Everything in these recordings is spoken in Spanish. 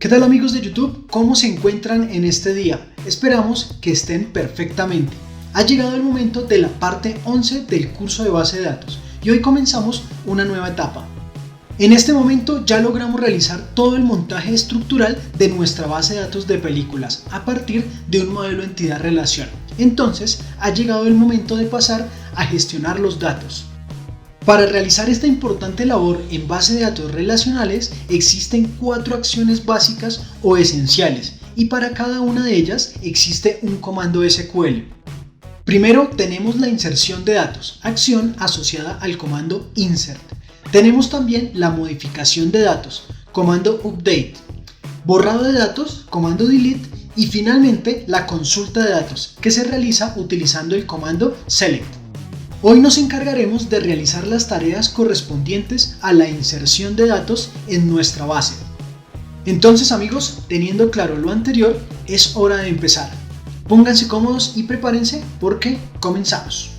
¿Qué tal amigos de YouTube? ¿Cómo se encuentran en este día? Esperamos que estén perfectamente. Ha llegado el momento de la parte 11 del curso de base de datos y hoy comenzamos una nueva etapa. En este momento ya logramos realizar todo el montaje estructural de nuestra base de datos de películas a partir de un modelo entidad-relación. Entonces ha llegado el momento de pasar a gestionar los datos. Para realizar esta importante labor en base de datos relacionales existen 4 acciones básicas o esenciales y para cada una de ellas existe un comando SQL. Primero tenemos la inserción de datos, acción asociada al comando insert. Tenemos también la modificación de datos, comando update, borrado de datos, comando delete y finalmente la consulta de datos que se realiza utilizando el comando select. Hoy nos encargaremos de realizar las tareas correspondientes a la inserción de datos en nuestra base. Entonces amigos, teniendo claro lo anterior, es hora de empezar. Pónganse cómodos y prepárense porque comenzamos.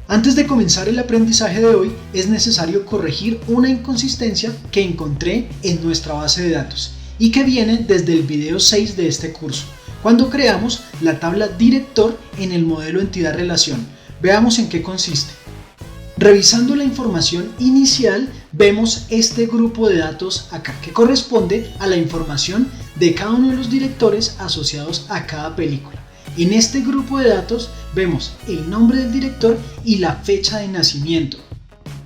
Antes de comenzar el aprendizaje de hoy, es necesario corregir una inconsistencia que encontré en nuestra base de datos y que viene desde el video 6 de este curso, cuando creamos la tabla director en el modelo entidad-relación. Veamos en qué consiste. Revisando la información inicial, vemos este grupo de datos acá, que corresponde a la información de cada uno de los directores asociados a cada película. En este grupo de datos vemos el nombre del director y la fecha de nacimiento.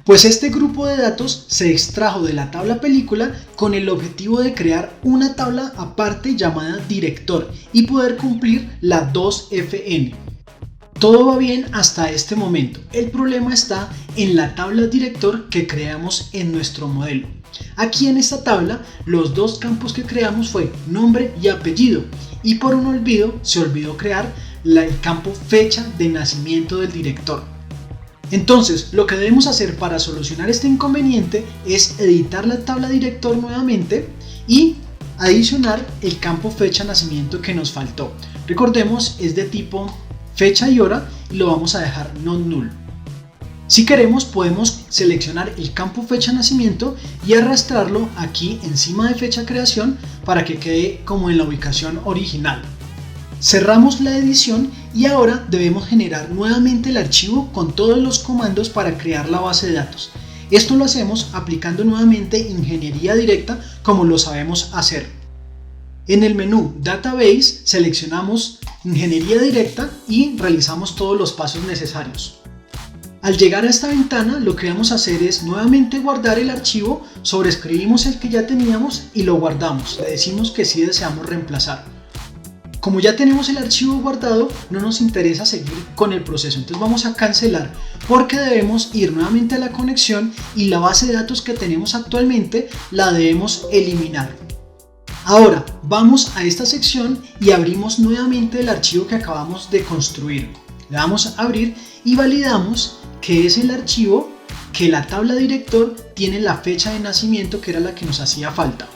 Pues este grupo de datos se extrajo de la tabla película con el objetivo de crear una tabla aparte llamada director y poder cumplir la 2FN. Todo va bien hasta este momento. El problema está en la tabla director que creamos en nuestro modelo. Aquí en esta tabla los dos campos que creamos fue nombre y apellido y por un olvido se olvidó crear el campo fecha de nacimiento del director. Entonces lo que debemos hacer para solucionar este inconveniente es editar la tabla director nuevamente y adicionar el campo fecha de nacimiento que nos faltó. Recordemos, es de tipo fecha y hora y lo vamos a dejar non null. Si queremos podemos seleccionar el campo fecha de nacimiento y arrastrarlo aquí encima de fecha de creación para que quede como en la ubicación original. Cerramos la edición y ahora debemos generar nuevamente el archivo con todos los comandos para crear la base de datos. Esto lo hacemos aplicando nuevamente ingeniería directa como lo sabemos hacer. En el menú Database seleccionamos Ingeniería Directa y realizamos todos los pasos necesarios. Al llegar a esta ventana lo que vamos a hacer es nuevamente guardar el archivo, sobreescribimos el que ya teníamos y lo guardamos, le decimos que sí deseamos reemplazar. Como ya tenemos el archivo guardado, no nos interesa seguir con el proceso, entonces vamos a cancelar porque debemos ir nuevamente a la conexión y la base de datos que tenemos actualmente la debemos eliminar. Ahora vamos a esta sección y abrimos nuevamente el archivo que acabamos de construir. Le damos a abrir y validamos que es el archivo que la tabla director tiene la fecha de nacimiento que era la que nos hacía falta.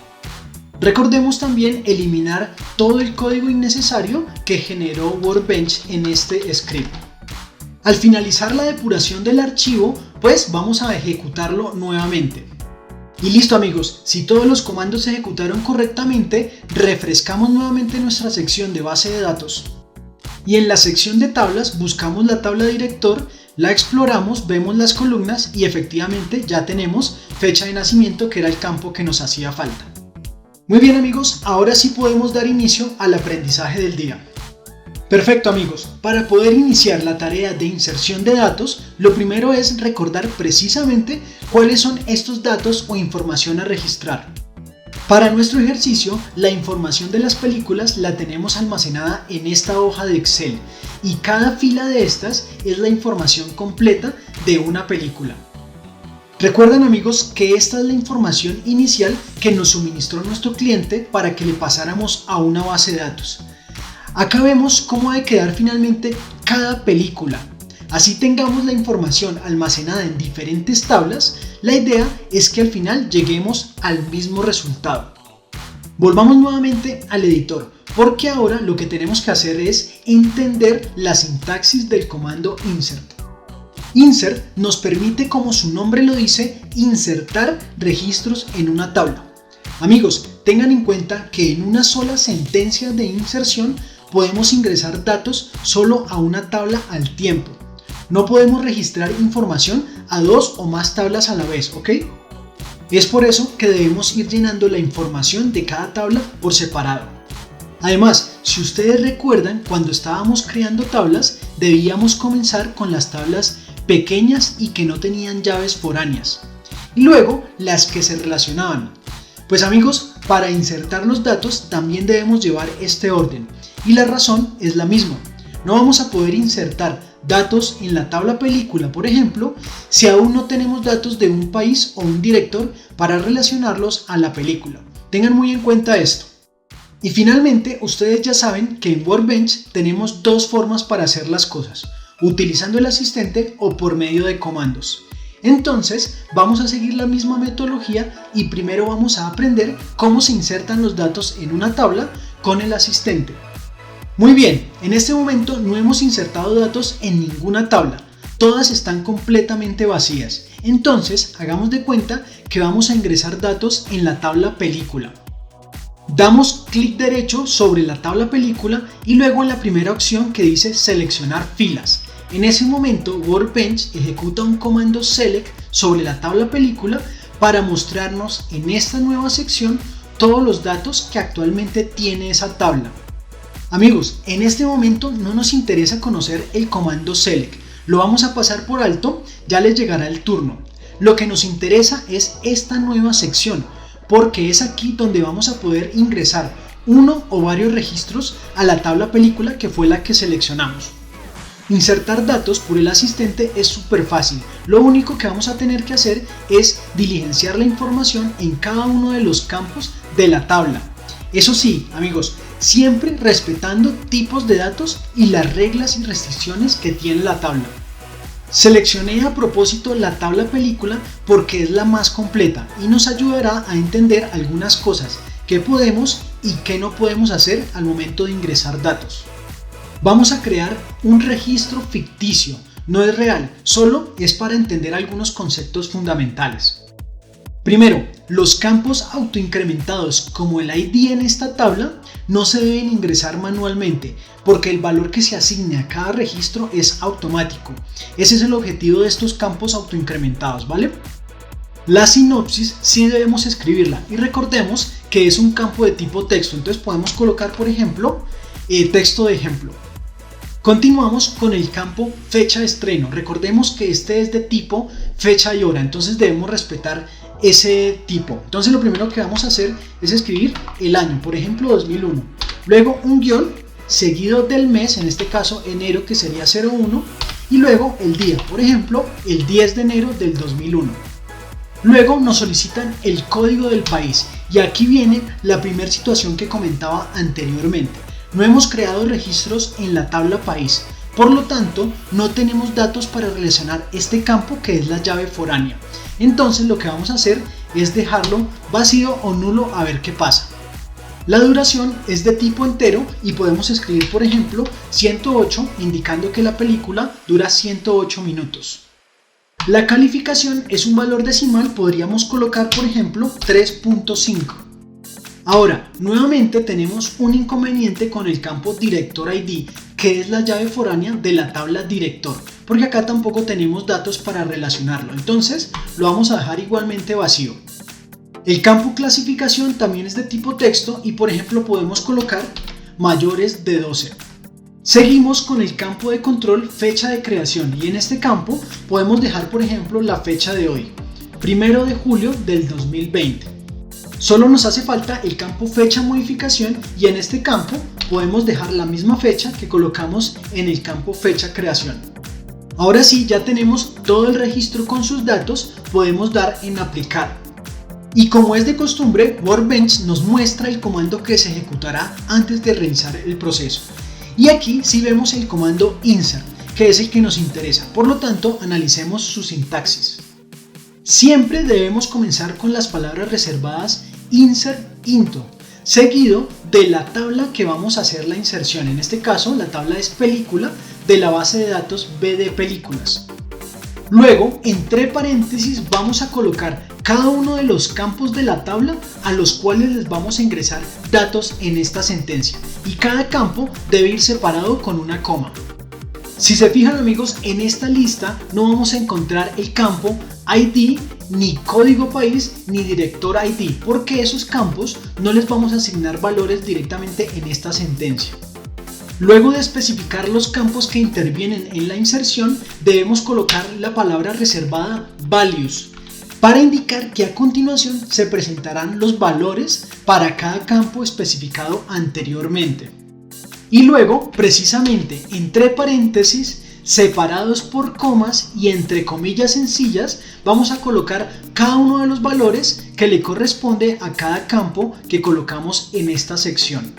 Recordemos también eliminar todo el código innecesario que generó Workbench en este script. Al finalizar la depuración del archivo, pues vamos a ejecutarlo nuevamente. Y listo amigos, si todos los comandos se ejecutaron correctamente, refrescamos nuevamente nuestra sección de base de datos. Y en la sección de tablas buscamos la tabla director, la exploramos, vemos las columnas y efectivamente ya tenemos fecha de nacimiento que era el campo que nos hacía falta. Muy bien amigos, ahora sí podemos dar inicio al aprendizaje del día. Perfecto amigos, para poder iniciar la tarea de inserción de datos, lo primero es recordar precisamente cuáles son estos datos o información a registrar. Para nuestro ejercicio, la información de las películas la tenemos almacenada en esta hoja de Excel y cada fila de estas es la información completa de una película. Recuerden amigos que esta es la información inicial que nos suministró nuestro cliente para que le pasáramos a una base de datos. Acá vemos cómo debe quedar finalmente cada película. Así tengamos la información almacenada en diferentes tablas, la idea es que al final lleguemos al mismo resultado. Volvamos nuevamente al editor, porque ahora lo que tenemos que hacer es entender la sintaxis del comando insert. Insert nos permite, como su nombre lo dice, insertar registros en una tabla. Amigos, tengan en cuenta que en una sola sentencia de inserción podemos ingresar datos solo a una tabla al tiempo. No podemos registrar información a 2 o más tablas a la vez, ¿ok? Es por eso que debemos ir llenando la información de cada tabla por separado. Además, si ustedes recuerdan, cuando estábamos creando tablas, debíamos comenzar con las tablas pequeñas y que no tenían llaves foráneas, y luego las que se relacionaban. Pues amigos, para insertar los datos también debemos llevar este orden, y la razón es la misma. No vamos a poder insertar datos en la tabla película, por ejemplo, si aún no tenemos datos de un país o un director para relacionarlos a la película. Tengan muy en cuenta esto. Y finalmente, ustedes ya saben que en Workbench tenemos dos formas para hacer las cosas, utilizando el asistente o por medio de comandos. Entonces, vamos a seguir la misma metodología y primero vamos a aprender cómo se insertan los datos en una tabla con el asistente. Muy bien, en este momento no hemos insertado datos en ninguna tabla, todas están completamente vacías. Entonces, hagamos de cuenta que vamos a ingresar datos en la tabla película. Damos clic derecho sobre la tabla película y luego en la primera opción que dice seleccionar filas. En ese momento Workbench ejecuta un comando select sobre la tabla película para mostrarnos en esta nueva sección todos los datos que actualmente tiene esa tabla. Amigos, en este momento no nos interesa conocer el comando select, lo vamos a pasar por alto, ya les llegará el turno. Lo que nos interesa es esta nueva sección, porque es aquí donde vamos a poder ingresar uno o varios registros a la tabla película que fue la que seleccionamos. Insertar datos por el asistente es súper fácil, lo único que vamos a tener que hacer es diligenciar la información en cada uno de los campos de la tabla. Eso sí, amigos, siempre respetando tipos de datos y las reglas y restricciones que tiene la tabla. Seleccioné a propósito la tabla película porque es la más completa y nos ayudará a entender algunas cosas que podemos y que no podemos hacer al momento de ingresar datos. Vamos a crear un registro ficticio, no es real, solo es para entender algunos conceptos fundamentales. Primero, los campos autoincrementados como el ID en esta tabla no se deben ingresar manualmente porque el valor que se asigne a cada registro es automático. Ese es el objetivo de estos campos autoincrementados, ¿vale? La sinopsis sí debemos escribirla y recordemos que es un campo de tipo texto, entonces podemos colocar por ejemplo texto de ejemplo. Continuamos con el campo fecha de estreno, recordemos que este es de tipo fecha y hora, entonces debemos respetar ese tipo. Entonces lo primero que vamos a hacer es escribir el año, por ejemplo 2001, luego un guión seguido del mes, en este caso enero que sería 01, y luego el día, por ejemplo el 10 de enero del 2001. Luego nos solicitan el código del país y aquí viene la primera situación que comentaba anteriormente. No hemos creado registros en la tabla país, por lo tanto no tenemos datos para relacionar este campo que es la llave foránea. Entonces lo que vamos a hacer es dejarlo vacío o nulo a ver qué pasa. La duración es de tipo entero y podemos escribir por ejemplo 108 indicando que la película dura 108 minutos. La calificación es un valor decimal, podríamos colocar por ejemplo 3.5. Ahora, nuevamente tenemos un inconveniente con el campo Director ID, que es la llave foránea de la tabla Director, porque acá tampoco tenemos datos para relacionarlo, entonces lo vamos a dejar igualmente vacío. El campo Clasificación también es de tipo texto y por ejemplo podemos colocar mayores de 12. Seguimos con el campo de control Fecha de creación y en este campo podemos dejar por ejemplo la fecha de hoy, 1 de julio del 2020. Solo nos hace falta el campo fecha modificación y en este campo podemos dejar la misma fecha que colocamos en el campo fecha creación. Ahora sí, ya tenemos todo el registro con sus datos, podemos dar en aplicar. Y como es de costumbre, Workbench nos muestra el comando que se ejecutará antes de realizar el proceso. Y aquí sí vemos el comando insert, que es el que nos interesa, por lo tanto analicemos su sintaxis. Siempre debemos comenzar con las palabras reservadas insert into, seguido de la tabla que vamos a hacer la inserción. En este caso la tabla es película de la base de datos BD películas. Luego entre paréntesis vamos a colocar cada uno de los campos de la tabla a los cuales les vamos a ingresar datos en esta sentencia, y cada campo debe ir separado con una coma. Si se fijan amigos, en esta lista no vamos a encontrar el campo ID, ni código país, ni director ID, porque esos campos no les vamos a asignar valores directamente en esta sentencia. Luego de especificar los campos que intervienen en la inserción, debemos colocar la palabra reservada values para indicar que a continuación se presentarán los valores para cada campo especificado anteriormente. Y luego, precisamente entre paréntesis, separados por comas y entre comillas sencillas, vamos a colocar cada uno de los valores que le corresponde a cada campo que colocamos en esta sección.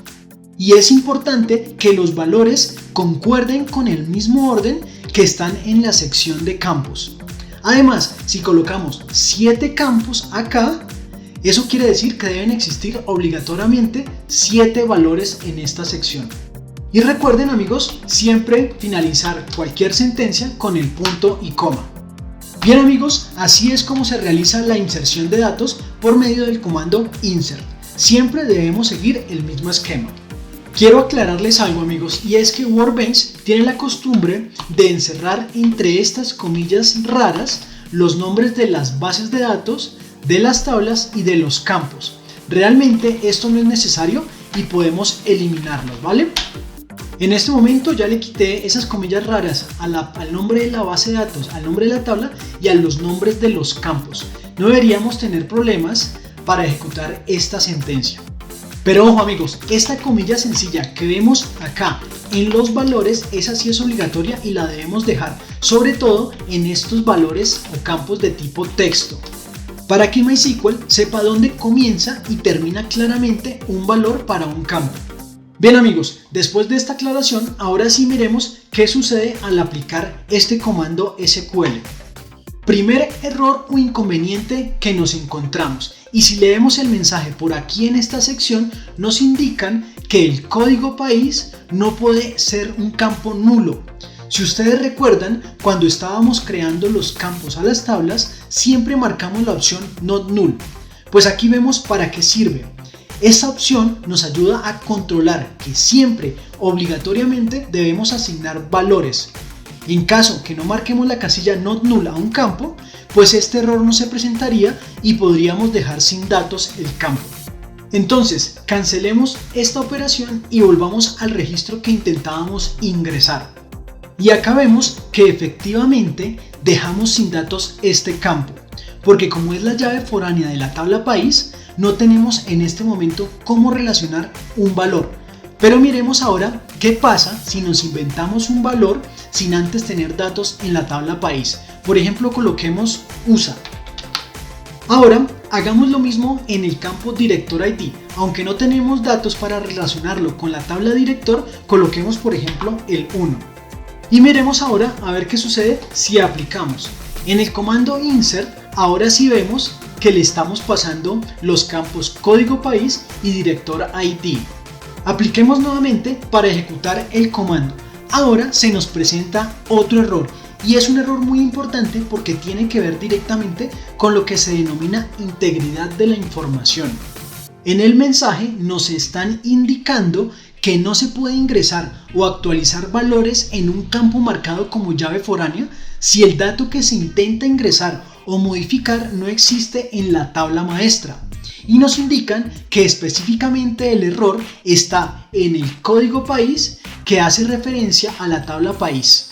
Y es importante que los valores concuerden con el mismo orden que están en la sección de campos. Además, si colocamos 7 campos acá, eso quiere decir que deben existir obligatoriamente 7 valores en esta sección. Y recuerden amigos, siempre finalizar cualquier sentencia con el punto y coma. Bien amigos, así es como se realiza la inserción de datos por medio del comando insert. Siempre debemos seguir el mismo esquema. Quiero aclararles algo amigos, y es que Workbench tiene la costumbre de encerrar entre estas comillas raras los nombres de las bases de datos, de las tablas y de los campos. Realmente esto no es necesario y podemos eliminarlos, ¿vale? En este momento ya le quité esas comillas raras al nombre de la base de datos, al nombre de la tabla y a los nombres de los campos. No deberíamos tener problemas para ejecutar esta sentencia. Pero ojo amigos, esta comilla sencilla que vemos acá en los valores, esa sí es obligatoria y la debemos dejar, sobre todo en estos valores o campos de tipo texto, para que MySQL sepa dónde comienza y termina claramente un valor para un campo. Bien amigos, después de esta aclaración, ahora sí miremos qué sucede al aplicar este comando SQL. Primer error o inconveniente que nos encontramos, y si leemos el mensaje por aquí en esta sección, nos indican que el código país no puede ser un campo nulo. Si ustedes recuerdan, cuando estábamos creando los campos a las tablas, siempre marcamos la opción not null. Pues aquí vemos para qué sirve. Esta opción nos ayuda a controlar que siempre, obligatoriamente, debemos asignar valores. En caso que no marquemos la casilla not null a un campo, pues este error no se presentaría y podríamos dejar sin datos el campo. Entonces, cancelemos esta operación y volvamos al registro que intentábamos ingresar. Y acá vemos que efectivamente dejamos sin datos este campo, porque como es la llave foránea de la tabla país, no tenemos en este momento cómo relacionar un valor. Pero miremos ahora qué pasa si nos inventamos un valor sin antes tener datos en la tabla país. Por ejemplo, coloquemos USA. Ahora hagamos lo mismo en el campo director ID. Aunque no tenemos datos para relacionarlo con la tabla director, coloquemos por ejemplo el 1. Y miremos ahora a ver qué sucede si aplicamos. En el comando insert, ahora sí vemos que le estamos pasando los campos código país y director ID. Apliquemos nuevamente para ejecutar el comando. Ahora se nos presenta otro error, y es un error muy importante porque tiene que ver directamente con lo que se denomina integridad de la información. En el mensaje nos están indicando que no se puede ingresar o actualizar valores en un campo marcado como llave foránea si el dato que se intenta ingresar o modificar no existe en la tabla maestra. Y nos indican que específicamente el error está en el código país que hace referencia a la tabla país.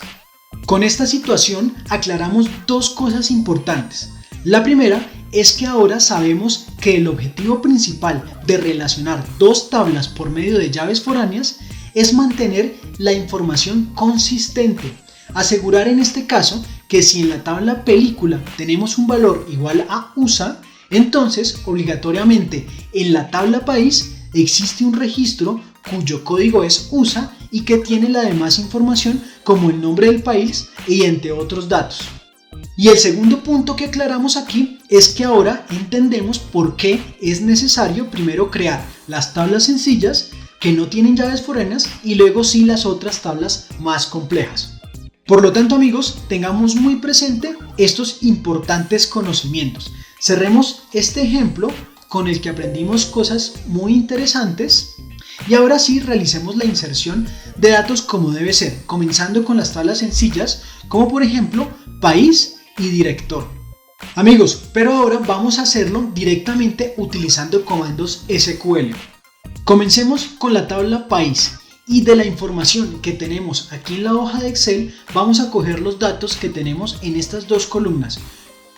Con esta situación aclaramos dos cosas importantes. La primera es que ahora sabemos que el objetivo principal de relacionar dos tablas por medio de llaves foráneas es mantener la información consistente. Asegurar en este caso que si en la tabla película tenemos un valor igual a USA, entonces obligatoriamente en la tabla país existe un registro cuyo código es USA y que tiene la demás información como el nombre del país y entre otros datos. Y el segundo punto que aclaramos aquí es que ahora entendemos por qué es necesario primero crear las tablas sencillas que no tienen llaves foráneas y luego sí las otras tablas más complejas. Por lo tanto amigos, tengamos muy presente estos importantes conocimientos. Cerremos este ejemplo con el que aprendimos cosas muy interesantes y ahora sí realicemos la inserción de datos como debe ser, comenzando con las tablas sencillas como por ejemplo país y director. Amigos, pero ahora vamos a hacerlo directamente utilizando comandos SQL. Comencemos con la tabla país y de la información que tenemos aquí en la hoja de Excel vamos a coger los datos que tenemos en estas dos columnas,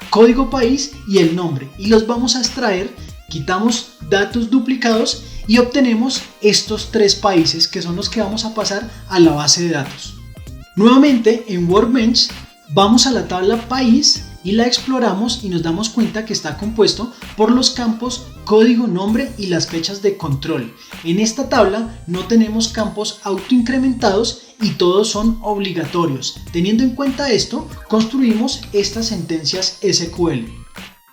código país y el nombre, y los vamos a extraer, quitamos datos duplicados y obtenemos estos tres países que son los que vamos a pasar a la base de datos. Nuevamente en Workbench vamos a la tabla país y la exploramos y nos damos cuenta que está compuesto por los campos código, nombre y las fechas de control. En esta tabla no tenemos campos autoincrementados y todos son obligatorios. Teniendo en cuenta esto, construimos estas sentencias SQL.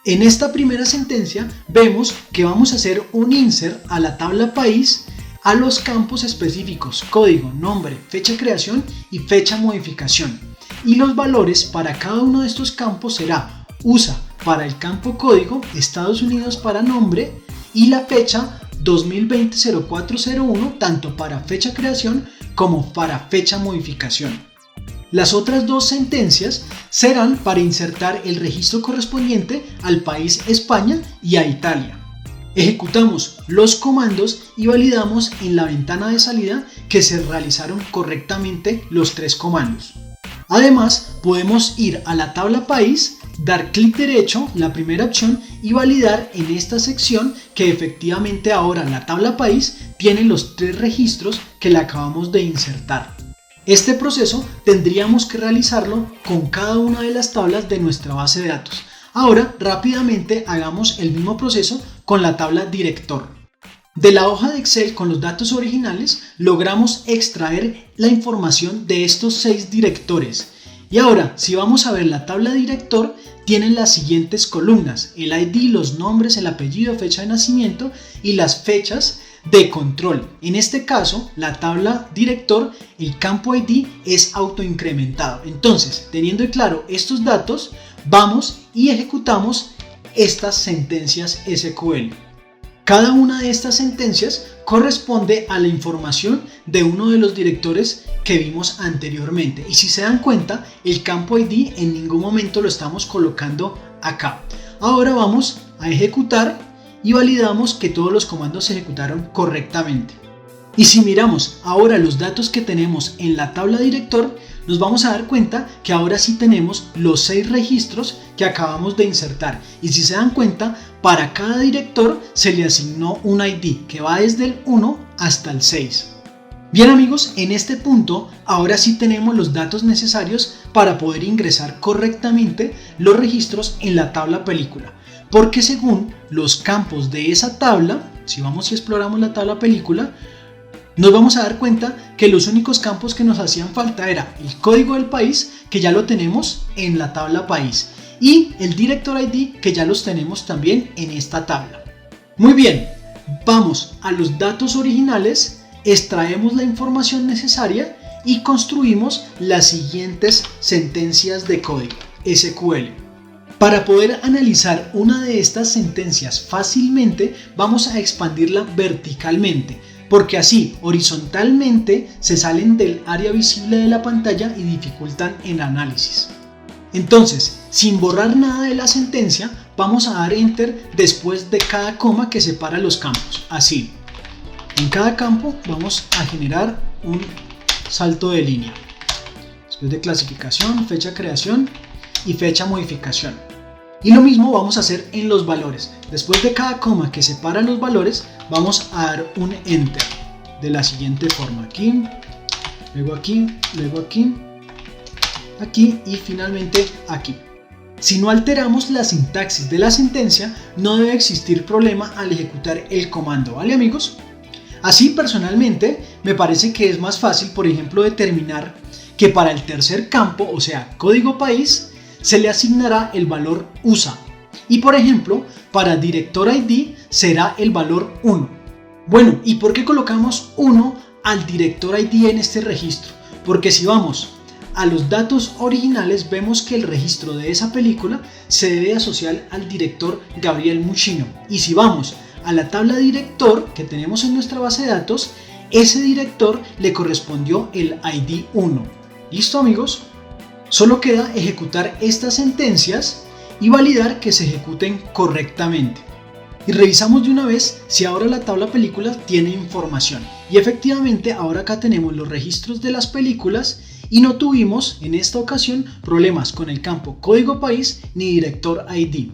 En esta primera sentencia vemos que vamos a hacer un insert a la tabla país a los campos específicos código, nombre, fecha de creación y fecha de modificación. Y los valores para cada uno de estos campos será USA para el campo código, Estados Unidos para nombre y la fecha 2020-0401 tanto para fecha de creación como para fecha de modificación. Las otras dos sentencias serán para insertar el registro correspondiente al país España y a Italia. Ejecutamos los comandos y validamos en la ventana de salida que se realizaron correctamente los tres comandos. Además, podemos ir a la tabla país, dar clic derecho, la primera opción, y validar en esta sección que efectivamente ahora la tabla país tiene los tres registros que le acabamos de insertar. Este proceso tendríamos que realizarlo con cada una de las tablas de nuestra base de datos. Ahora rápidamente hagamos el mismo proceso con la tabla director. De la hoja de Excel con los datos originales logramos extraer la información de estos 6 directores. Y ahora si vamos a ver la tabla director tienen las siguientes columnas: el ID, los nombres, el apellido, fecha de nacimiento y las fechas de control. En este caso la tabla director, el campo ID es autoincrementado. Entonces, teniendo claro estos datos, vamos y ejecutamos estas sentencias SQL. Cada una de estas sentencias corresponde a la información de uno de los directores que vimos anteriormente. Y si se dan cuenta, el campo ID en ningún momento lo estamos colocando acá. Ahora vamos a ejecutar y validamos que todos los comandos se ejecutaron correctamente. Y si miramos ahora los datos que tenemos en la tabla director, nos vamos a dar cuenta que ahora sí tenemos los 6 registros que acabamos de insertar. Y si se dan cuenta, para cada director se le asignó un ID que va desde el 1 hasta el 6. Bien amigos, en este punto ahora sí tenemos los datos necesarios para poder ingresar correctamente los registros en la tabla película. Porque según los campos de esa tabla, si vamos y exploramos la tabla película, nos vamos a dar cuenta que los únicos campos que nos hacían falta era el código del país, que ya lo tenemos en la tabla país, y el Director ID, que ya los tenemos también en esta tabla. Muy bien, vamos a los datos originales, extraemos la información necesaria y construimos las siguientes sentencias de código SQL. Para poder analizar una de estas sentencias fácilmente, vamos a expandirla verticalmente, porque así horizontalmente se salen del área visible de la pantalla y dificultan el análisis. Entonces, sin borrar nada de la sentencia, vamos a dar Enter después de cada coma que separa los campos, así. En cada campo vamos a generar un salto de línea. Después de clasificación, fecha de creación y fecha de modificación. Y lo mismo vamos a hacer en los valores. Después de cada coma que separa los valores, vamos a dar un Enter de la siguiente forma. Aquí, luego aquí, luego aquí, aquí y finalmente aquí. Si no alteramos la sintaxis de la sentencia, no debe existir problema al ejecutar el comando, ¿vale amigos? Así personalmente me parece que es más fácil, por ejemplo, determinar que para el tercer campo, o sea, código país, se le asignará el valor USA. Y por ejemplo, para Director ID será el valor 1. Bueno, ¿y por qué colocamos 1 al Director ID en este registro? Porque si vamos a los datos originales vemos que el registro de esa película se debe asociar al director Gabriel Muccino. Y si vamos a la tabla director que tenemos en nuestra base de datos, ese director le correspondió el ID 1. ¿Listo, amigos? Solo queda ejecutar estas sentencias y validar que se ejecuten correctamente. Y revisamos de una vez si ahora la tabla películas tiene información. Y efectivamente ahora acá tenemos los registros de las películas y no tuvimos en esta ocasión problemas con el campo código país ni director ID.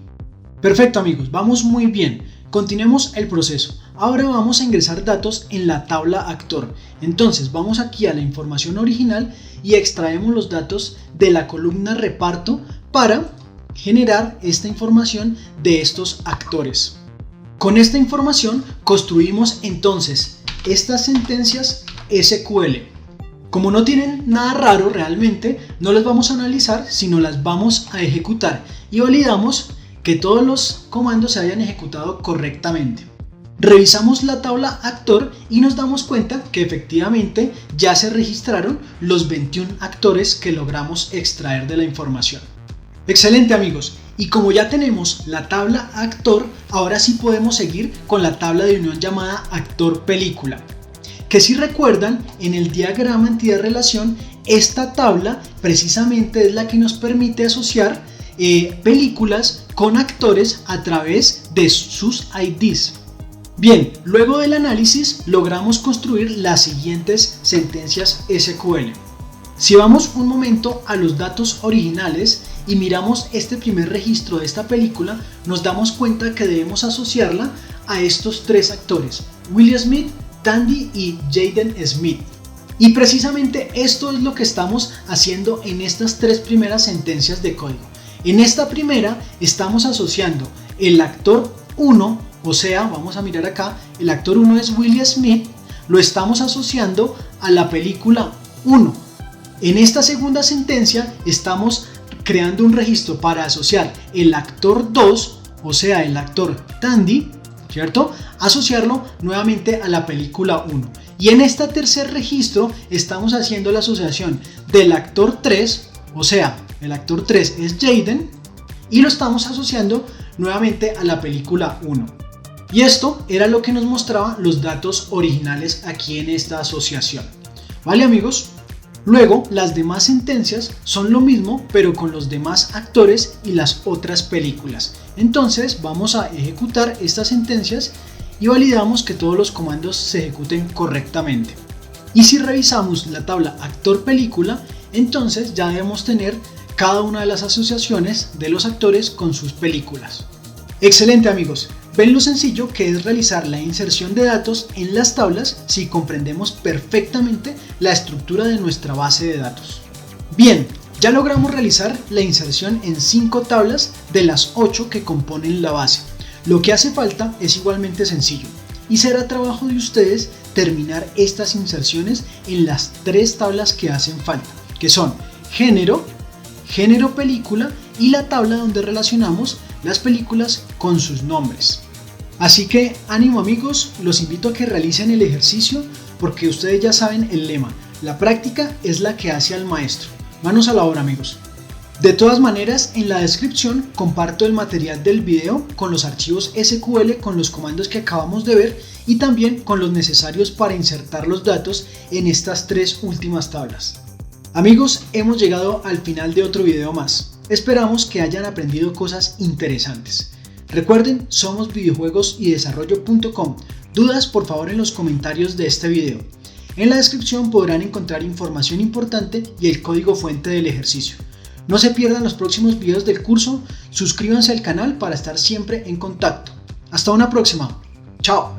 Perfecto, amigos, vamos muy bien. Continuemos el proceso. Ahora vamos a ingresar datos en la tabla actor. Entonces vamos aquí a la información original y extraemos los datos de la columna reparto para generar esta información de estos actores. Con esta información construimos entonces estas sentencias SQL. Como no tienen nada raro realmente, no las vamos a analizar, sino las vamos a ejecutar y validamos que todos los comandos se hayan ejecutado correctamente. Revisamos la tabla actor y nos damos cuenta que efectivamente ya se registraron los 21 actores que logramos extraer de la información. Excelente, amigos, y como ya tenemos la tabla actor, ahora sí podemos seguir con la tabla de unión llamada actor película. Que si recuerdan, en el diagrama entidad relación, esta tabla precisamente es la que nos permite asociar películas con actores a través de sus IDs. Bien, luego del análisis logramos construir las siguientes sentencias SQL. Si vamos un momento a los datos originales y miramos este primer registro de esta película, nos damos cuenta que debemos asociarla a estos tres actores, Will Smith, Tandy y Jaden Smith. Y precisamente esto es lo que estamos haciendo en estas tres primeras sentencias de código. En esta primera estamos asociando el actor 1, o sea, vamos a mirar acá, el actor 1 es Will Smith, lo estamos asociando a la película 1. En esta segunda sentencia estamos creando un registro para asociar el actor 2, o sea, el actor Tandy, ¿cierto? Asociarlo nuevamente a la película 1. Y en este tercer registro estamos haciendo la asociación del actor 3, o sea, el actor 3 es Jaden, y lo estamos asociando nuevamente a la película 1. Y esto era lo que nos mostraba los datos originales aquí en esta asociación. ¿Vale, amigos? Luego, las demás sentencias son lo mismo, pero con los demás actores y las otras películas. Entonces, vamos a ejecutar estas sentencias y validamos que todos los comandos se ejecuten correctamente. Y si revisamos la tabla actor-película, entonces ya debemos tener cada una de las asociaciones de los actores con sus películas. Excelente, amigos. Ven lo sencillo que es realizar la inserción de datos en las tablas si comprendemos perfectamente la estructura de nuestra base de datos. Bien, ya logramos realizar la inserción en 5 tablas de las 8 que componen la base. Lo que hace falta es igualmente sencillo y será trabajo de ustedes terminar estas inserciones en las 3 tablas que hacen falta, que son género, género película y la tabla donde relacionamos las películas con sus nombres. Así que ánimo, amigos, los invito a que realicen el ejercicio porque ustedes ya saben el lema, la práctica es la que hace al maestro. Manos a la obra, amigos. De todas maneras, en la descripción comparto el material del video con los archivos SQL con los comandos que acabamos de ver y también con los necesarios para insertar los datos en estas 3 últimas tablas. Amigos, hemos llegado al final de otro video más. Esperamos que hayan aprendido cosas interesantes. Recuerden, somos videojuegosyDesarrollo.com. Dudas, por favor, en los comentarios de este video. En la descripción podrán encontrar información importante y el código fuente del ejercicio. No se pierdan los próximos videos del curso, suscríbanse al canal para estar siempre en contacto. Hasta una próxima. Chao.